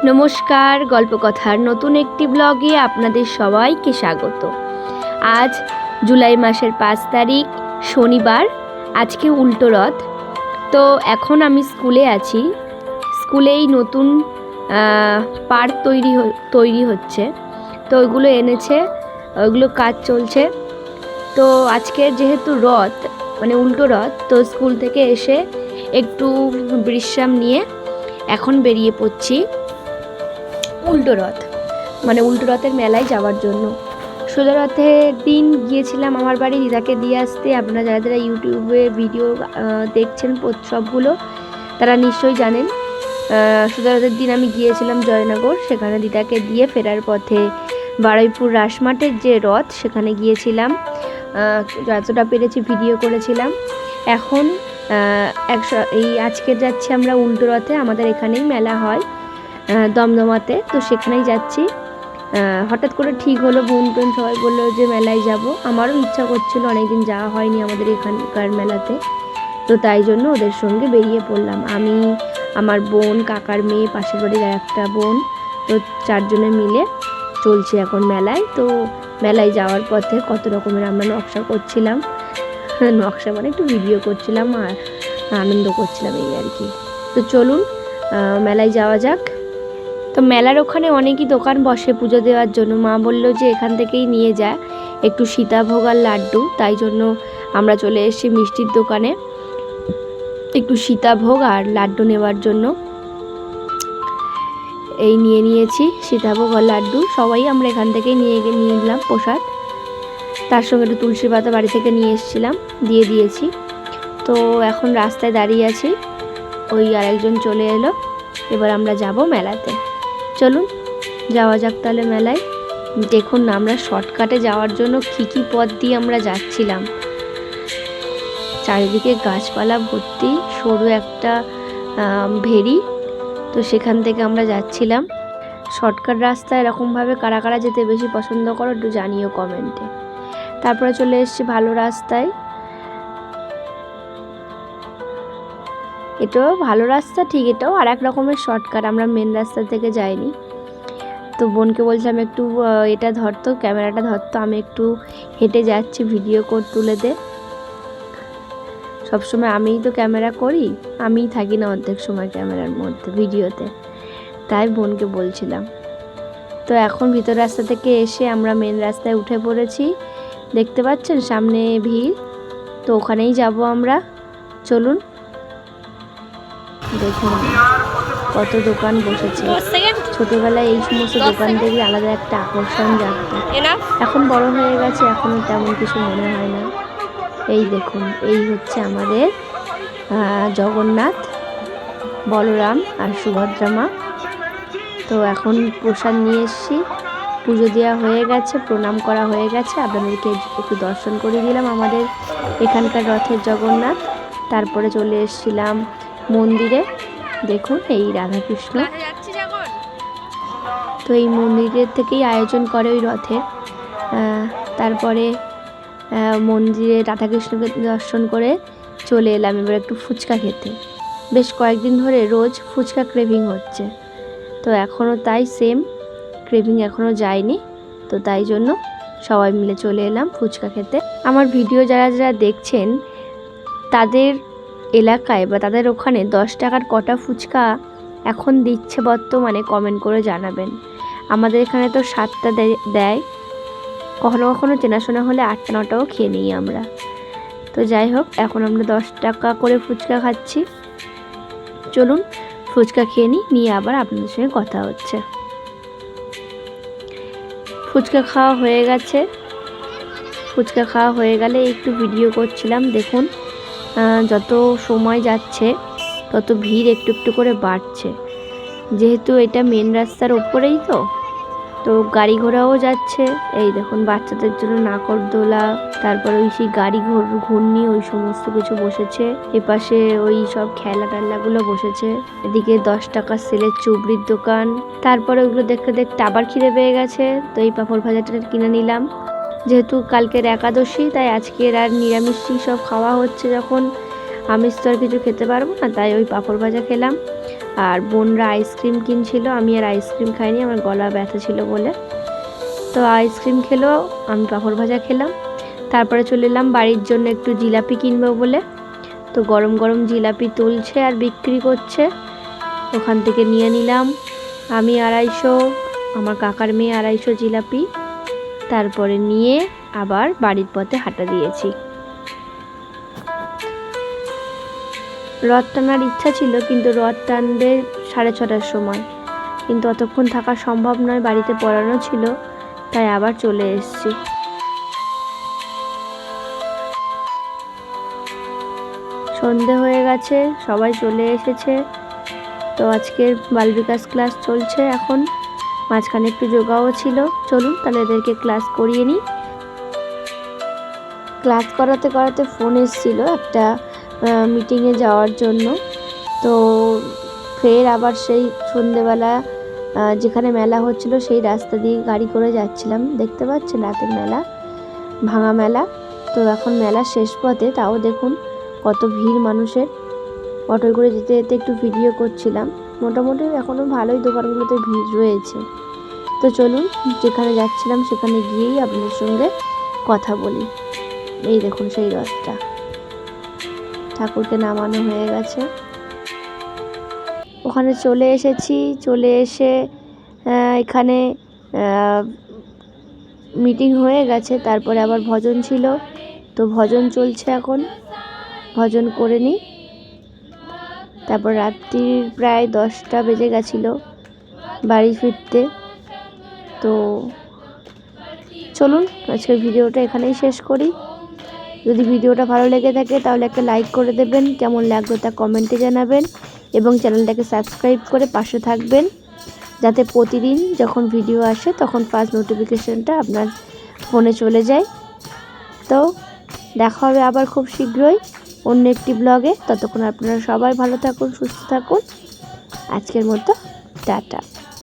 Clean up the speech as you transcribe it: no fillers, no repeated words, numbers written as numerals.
নমস্কার, গল্পকথার নতুন একটি ব্লগে আপনাদের সবাইকে স্বাগত। আজ জুলাই মাসের 5 তারিখ শনিবার। আজকে উল্টো রথ। তো এখন আমি স্কুলে আছি। স্কুলেই নতুন পার্ক তৈরি হচ্ছে, তো ওইগুলো এনেছে, ওইগুলো কাজ চলছে। তো আজকের যেহেতু রথ মানে উল্টো রথ, তো স্কুল থেকে এসে একটু বিশ্রাম নিয়ে এখন বেরিয়ে পড়ছি উল্টো রথ মানে উল্টো রথের মেলায় যাওয়ার জন্য। সোজা রথের দিন গিয়েছিলাম আমার বাড়ি দিদাকে দিয়ে আসতে। আপনারা যারা যারা ইউটিউবে ভিডিও দেখছেন সবগুলো, তারা নিশ্চয়ই জানেন। সোজা রথের দিন আমি গিয়েছিলাম জয়নগর, সেখানে দিদাকে দিয়ে ফেরার পথে বারুইপুর রাসমাঠের যে রথ সেখানে গিয়েছিলাম। যতটা পেরেছি ভিডিও করেছিলাম। এখন আজকে যাচ্ছি আমরা উল্টো রথে। আমাদের এখানেই মেলা হয় দমদমাতে, তো সেখানেই যাচ্ছি। হঠাৎ করে ঠিক হলো, বোন টোন সবাই বললো যে মেলায় যাব। আমারও ইচ্ছা করছিল, অনেকদিন যাওয়া হয়নি আমাদের এখানকার মেলাতে, তো তাই জন্য ওদের সঙ্গে বেরিয়ে পড়লাম। আমি, আমার বোন, কাকার মেয়ে, পাশের বাড়ির একটা বোন, তো 4 জনে মিলে চলছে এখন মেলায়। তো মেলায় যাওয়ার পথে কত রকমের আমরা নকশা করছিলাম, নকশা মানে একটু ভিডিও করছিলাম আর আনন্দ করছিলাম, এই আর কি। তো চলুন মেলায় যাওয়া যাক। তো মেলার ওখানে অনেকই দোকান বসে পুজো দেওয়ার জন্য। মা বলল যে এখান থেকেই নিয়ে যায় একটু সীতাভোগ আর লাড্ডু, তাই জন্য আমরা চলে এসেছি মিষ্টির দোকানে একটু সীতাভোগ আর লাড্ডু নেওয়ার জন্য। এই নিয়েছি সীতাভোগ আর লাড্ডু, সবাই আমরা এখান থেকেই নিয়ে নিলাম প্রসাদ। তার সঙ্গে একটু তুলসী পাতা বাড়ি থেকে নিয়ে এসেছিলাম, দিয়ে দিয়েছি। তো এখন রাস্তায় দাঁড়িয়ে আছি, ওই আরেকজন চলে এলো। এবার আমরা যাব মেলাতে। চলুন যাওয়া যাক তাহলে মেলায়। দেখুন না, আমরা শর্টকাটে যাওয়ার জন্য কী পথ দিয়ে আমরা যাচ্ছিলাম। চারিদিকে গাছপালা ভর্তি, সরু একটা ভেরি, তো সেখান থেকে আমরা যাচ্ছিলাম। শর্টকাট রাস্তা এরকমভাবে কারা কারা যেতে বেশি পছন্দ করো একটু জানিও কমেন্টে। তারপরে চলে এসেছি ভালো রাস্তায়। এটাও ভালো রাস্তা ঠিক, এটাও আর এক রকমের শর্টকাট, আমরা মেন রাস্তা থেকে যাইনি। তো বোনকে বলছিলাম একটু এটা ধরতো, ক্যামেরাটা ধরতো, আমি একটু হেঁটে যাচ্ছি, ভিডিও তুলে দে। সবসময় আমিই তো ক্যামেরা করি, আমিই থাকি না অর্ধেক সময় ক্যামেরার মধ্যে ভিডিওতে, তাই বোনকে বলছিলাম। তো এখন ভিতর রাস্তা থেকে এসে আমরা মেন রাস্তায় উঠে পড়েছি। দেখতে পাচ্ছেন সামনে ভিড়, তো ওখানেই যাব আমরা। চলুন দেখুন কত দোকান বসেছে। ছোটবেলায় এই সমস্ত দোকান দেখলে আলাদা একটা আকর্ষণ জাগতো। এখন বড় হয়ে গেছে, এখনও তেমন কিছু মনে হয় না। এই দেখুন, এই হচ্ছে আমাদের জগন্নাথ, বলরাম আর সুভদ্রা মা। তো এখন প্রসাদ নিয়ে এসেছি, পুজো দেওয়া হয়ে গেছে, প্রণাম করা হয়ে গেছে। আপনাদেরকে একটু দর্শন করিয়ে দিলাম আমাদের এখানকার রথের জগন্নাথ। তারপরে চলে এসেছিলাম মন্দিরে। দেখুন এই রাধাকৃষ্ণ, তো এই মন্দিরের থেকেই আয়োজন করে ওই রথের। তারপরে মন্দিরে রাধাকৃষ্ণকে দর্শন করে চলে এলাম এবার একটু ফুচকা খেতে। বেশ কয়েকদিন ধরে রোজ ফুচকা ক্রেভিং হচ্ছে, তো এখনও তাই সেম ক্রেভিং এখনও যায়নি, তো তাই জন্য সবাই মিলে চলে এলাম ফুচকা খেতে। আমার ভিডিও যারা যারা দেখছেন, তাদের এলাকায় বা তাদের ওখানে 10 টাকার কটা ফুচকা এখন দিচ্ছে বর্তমানে কমেন্ট করে জানাবেন। আমাদের এখানে তো 7টা দেয়, কখনো কখনো চেনাশোনা হলে 8টা 9টাও খেয়ে নিই আমরা। তো যাই হোক, এখন আমরা 10 টাকা করে ফুচকা খাচ্ছি। চলুন ফুচকা খেয়ে নিয়ে আবার আপনাদের সঙ্গে কথা হচ্ছে। ফুচকা খাওয়া হয়ে গেছে, ফুচকা খাওয়া হয়ে গেলে একটু ভিডিও করছিলাম। দেখুন যত সময় যাচ্ছে তত ভিড় একটু একটু করে বাড়ছে, যেহেতু এটা মেন রাস্তার ওপরেই, তো গাড়ি ঘোড়াও যাচ্ছে। এই দেখুন বাচ্চাদের জন্য নাগরদোলা, তারপরে ওই সেই গাড়ি ঘূর্ণি, ওই সমস্ত কিছু বসেছে। এপাশে ওই সব খেলা টেলাগুলো বসেছে। এদিকে 10 টাকার সেলের চুবড়ির দোকান। তারপরে ওগুলো দেখতে দেখতে আবার খিদে পেয়ে গেছে, তো এই পাঁপড় ভাজাটা কিনে নিলাম। যেহেতু কালকের একাদশী, তাই আজকের আর নিরামিষই সব খাওয়া হচ্ছে, যখন আমিষ তো আর কিছু খেতে পারবো না, তাই ওই পাঁপড় ভাজা খেলাম। আর বোনরা আইসক্রিম কিনছিল, আমি আর আইসক্রিম খাইনি, আমার গলা ব্যথা ছিল বলে। তো আইসক্রিম খেলো, আমি পাঁপড় ভাজা খেলাম। তারপরে চলে এলাম বাড়ির জন্য একটু জিলাপি কিনবো বলে। তো গরম গরম জিলাপি তুলছে আর বিক্রি করছে, ওখান থেকে নিয়ে নিলাম আমি 250, আমার কাকার মেয়ে 250 জিলাপি। তারপরে নিয়ে আবার বাড়ির পথে হাঁটা দিয়েছি। রথ টানার ইচ্ছা ছিল, কিন্তু রথ টানবে 6:30টার সময়, কিন্তু অতক্ষণ থাকা সম্ভব নয়, বাড়িতে পড়ানো ছিল, তাই আবার চলে এসেছি। সন্ধে হয়ে গেছে, সবাই চলে এসেছে। তো আজকের বাল বিকাশ ক্লাস চলছে এখন, মাঝখানে একটু যোগাও ছিল। চলুন তাহলে এদেরকে ক্লাস করিয়ে নিই। ক্লাস করাতে করাতে ফোন এসেছিল একটা মিটিংয়ে যাওয়ার জন্য। তো ফের আবার সেই সন্ধেবেলা যেখানে মেলা হচ্ছিল সেই রাস্তা দিয়ে গাড়ি করে যাচ্ছিলাম। দেখতে পাচ্ছেন রাতের মেলা, ভাঙা মেলা। তো এখন মেলা শেষ পথে, তাও দেখুন কত ভিড় মানুষের। অটোয় করে যেতে যেতে একটু ভিডিও করছিলাম। মোটামুটি এখনও ভালোই দোকানগুলোতে ভিড় রয়েছে। তো চলুন যেখানে যাচ্ছিলাম সেখানে গিয়েই আপনাদের সঙ্গে কথা বলি। এই দেখুন সেই রথটা, ঠাকুরকে নামানো হয়ে গেছে। ওখানে চলে এসেছি, চলে এসে এখানে মিটিং হয়ে গেছে, তারপরে আবার ভজন ছিল, তো ভজন চলছে এখন, ভজন করে নিই। তারপর রাত্রির প্রায় 10টা বেজে গেছিলো বাড়ি ফিরতে। তো চলুন আজকের ভিডিওটা এখানেই শেষ করি। যদি ভিডিওটা ভালো লেগে থাকে তাহলে একটা লাইক করে দেবেন, কেমন লাগলো তা কমেন্টে জানাবেন, এবং চ্যানেলটাকে সাবস্ক্রাইব করে পাশে থাকবেন, যাতে প্রতিদিন যখন ভিডিও আসে তখন ফার্স্ট নোটিফিকেশনটা আপনার ফোনে চলে যায়। তো দেখা হবে আবার খুব শীঘ্রই অন্য একটি ব্লগে। ততক্ষণ আপনারা সবাই ভালো থাকুন, সুস্থ থাকুন। আজকের মতো টাটা।